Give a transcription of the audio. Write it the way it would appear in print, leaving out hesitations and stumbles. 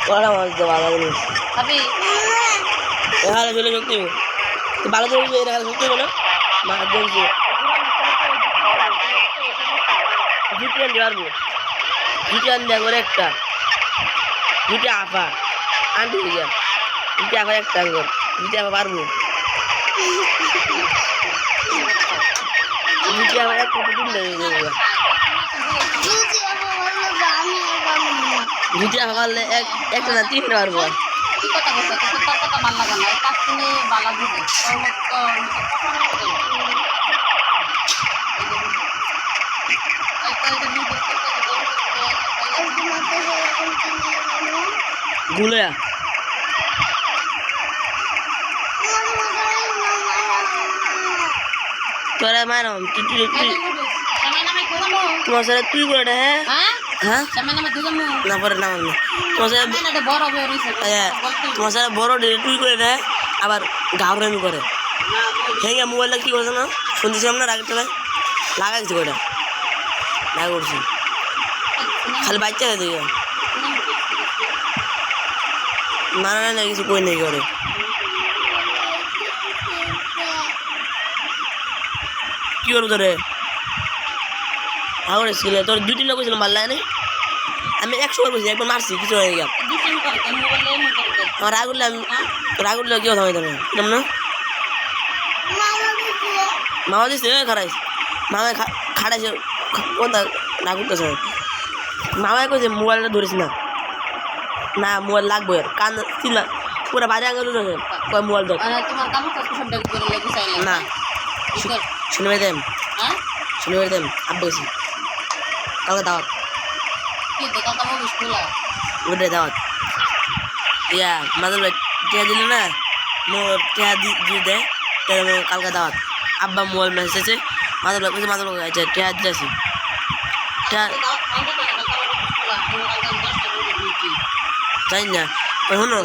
কড়া মাছ দে ভালো জিনিস খাবি এখানে চলে শক্তি তো ভালো করে এখানে শক্তি বলো মাছ দেখছি দুটি আনতে পারবো দুটি আনতে একবার একটা দুটি আপা আনতে গিয়া দুটি আবার একটা আঙ্গর দুটি আবার পারবো দুটি আবার একটা দুটি আবার পারলে একটা না তিনটা পারবো কি কথা বলছো তোর কথা ভালো লাগে না কাজ কিনে ভালো বুঝে গুলোয়া তোরা মারম তুই তোমার সাথে তুই করে হ্যাঁ হ্যাঁ না পরে নাম না তোমার সাথে তোমার সাথে বড় তুই করে দেয় আবার ঘাবড়ামি করে হ্যাঁ মোবাইলটা কি করছে না শুনতেছিলাম না রাগের তলায় লাগাইছি ওটা লাগা করছি খালি বাচ্চা হয়ে দেখে না না না কিছু কই নেই করে কি করবো তোরে আগরে ছিল তোর দুই তিনটা কইছিলাম ভালো লাগে না আমি 100 বার কইছি একবার মারছি কিছু হয়ে গেল আমার রাগ উঠলে কি কথা হয় তুমি কেমন না মামা দিচ্ছে খারাইস মামা খাড়াইছে কোনটা রাগ উঠতেছে মামায় কইছে মোবাইলটা ধরিস না না মোবাইল লাগবে কান চিল্লা পুরো বাড়ি আঙুল উঠেছে কয় মোবাইল ধর না শুনে দেম শুনে দেম আব্বাসি কালকে দাওয়াত ওটাই দাওয়াত ইয়া মাদুর ভাই টিয়া দিলে না মোর টিয়া দিয়ে দেয় কালকে দাওয়াত আব্বা মোবাইল মেসেজ আছে মাদুর ভাই কইছে মাদুর ভাই টিয়া দিয়েছি টিয়া জানি না শোনো